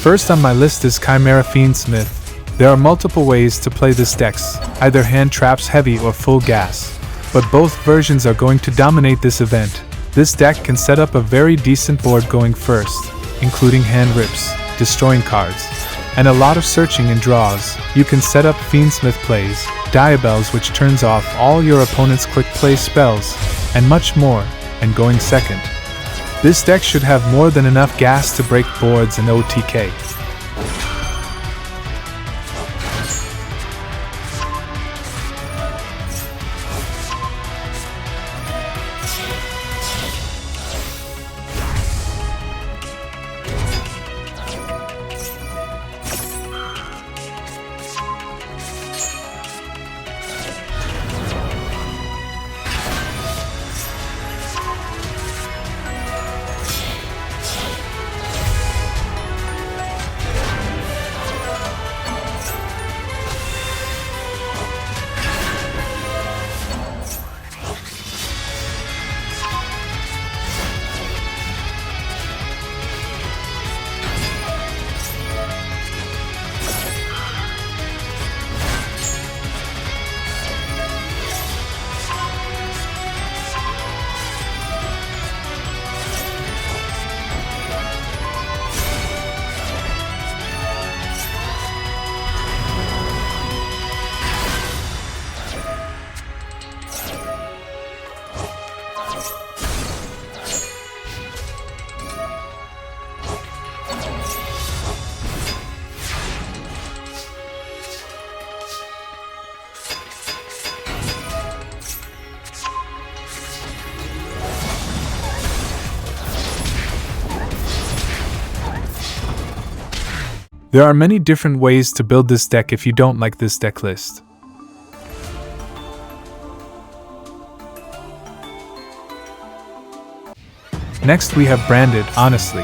First on my list is Chimera Fiendsmith. There are multiple ways to play this deck, either hand traps heavy or full gas, but both versions are going to dominate this event. This deck can set up a very decent board going first, including hand rips, destroying cards, and a lot of searching and draws. You can set up Fiendsmith plays, Diabells which turns off all your opponent's quick play spells, and much more, and going second. This deck should have more than enough gas to break boards and OTK. There are many different ways to build this deck if you don't like this deck list. Next we have Branded. Honestly,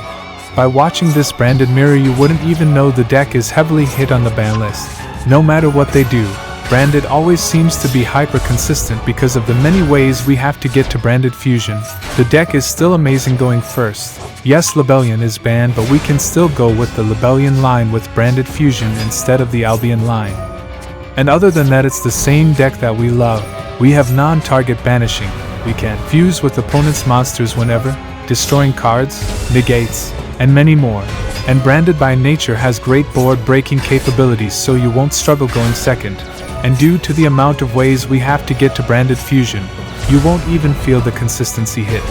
by watching this branded mirror you wouldn't even know the deck is heavily hit on the ban list. No matter what they do, Branded always seems to be hyper consistent because of the many ways we have to get to Branded Fusion. The deck is still amazing going first. Yes, Libellion is banned, but we can still go with the Libellion line with Branded Fusion instead of the Albion line. And other than that, it's the same deck that we love. We have non-target banishing. We can fuse with opponent's monsters whenever, destroying cards, negates, and many more. And Branded by nature has great board breaking capabilities, so you won't struggle going second. And due to the amount of ways we have to get to Branded Fusion, you won't even feel the consistency hit.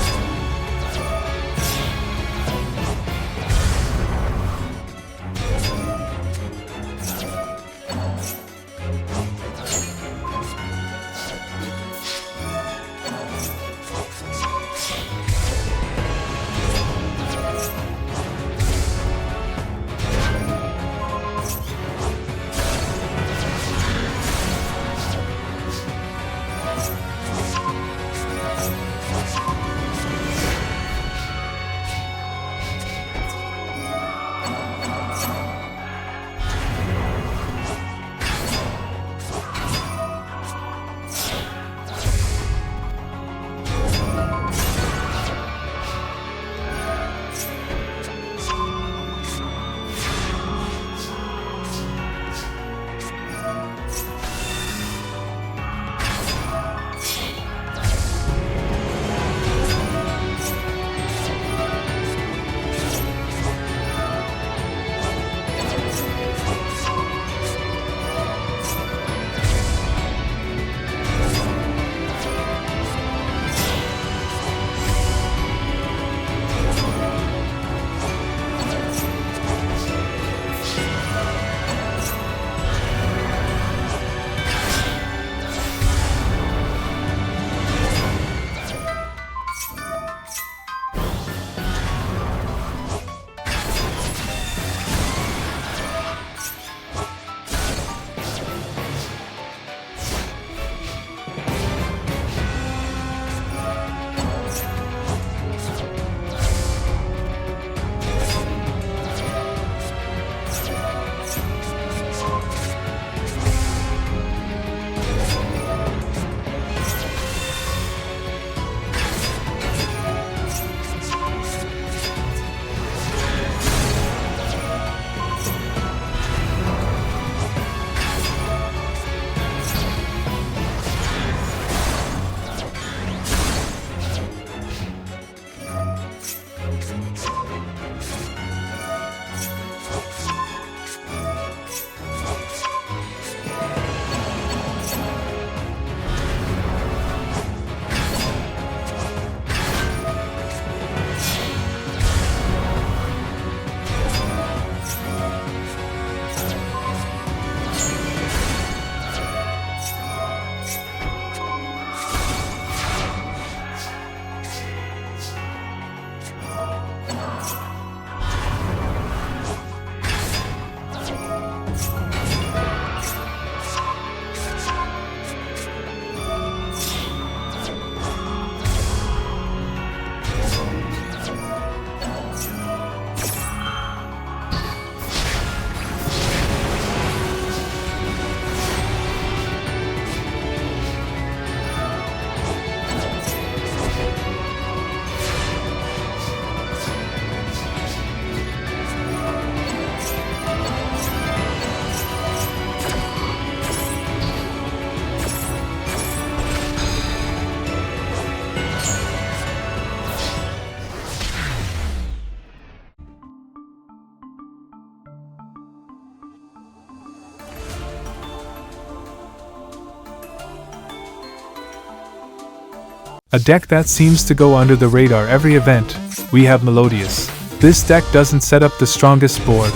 A deck that seems to go under the radar every event, we have Melodious. This deck doesn't set up the strongest board,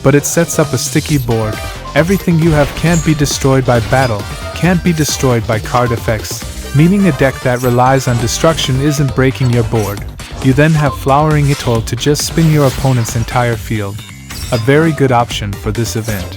but it sets up a sticky board. Everything you have can't be destroyed by battle, can't be destroyed by card effects, meaning a deck that relies on destruction isn't breaking your board. You then have Flowering Atoll to just spin your opponent's entire field. A very good option for this event.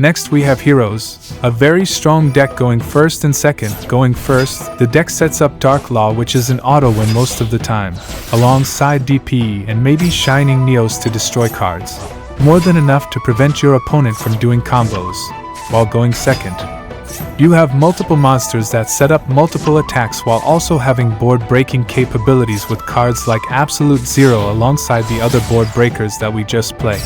Next we have Heroes, a very strong deck going first and second. Going first, the deck sets up Dark Law, which is an auto win most of the time, alongside DP and maybe Shining Neos to destroy cards. More than enough to prevent your opponent from doing combos. While going second, you have multiple monsters that set up multiple attacks while also having board breaking capabilities with cards like Absolute Zero alongside the other board breakers that we just played.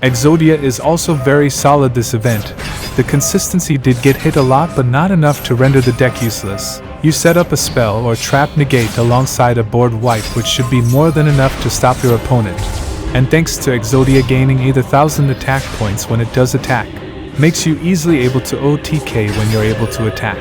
Exodia is also very solid this event. The consistency did get hit a lot, but not enough to render the deck useless. You set up a spell or trap negate alongside a board wipe, which should be more than enough to stop your opponent. And thanks to Exodia gaining either 1000 attack points when it does attack, makes you easily able to OTK when you're able to attack.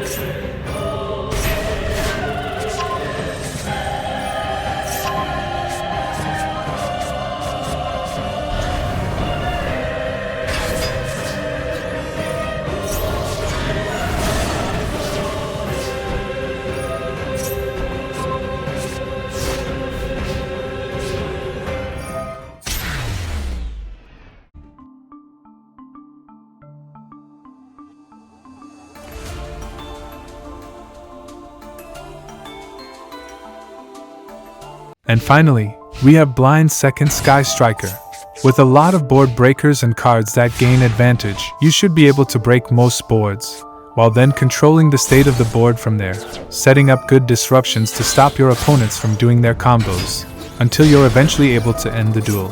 And finally, we have Blind Second Sky Striker. With a lot of board breakers and cards that gain advantage, you should be able to break most boards, while then controlling the state of the board from there, setting up good disruptions to stop your opponents from doing their combos, until you're eventually able to end the duel.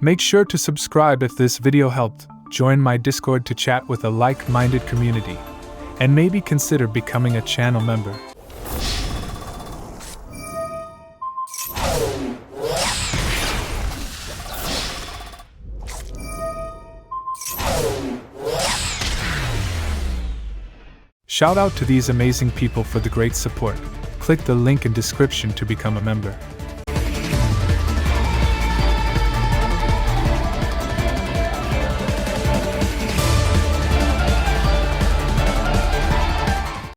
Make sure to subscribe if this video helped, join my Discord to chat with a like-minded community, and maybe consider becoming a channel member. Shout out to these amazing people for the great support. Click the link in description to become a member.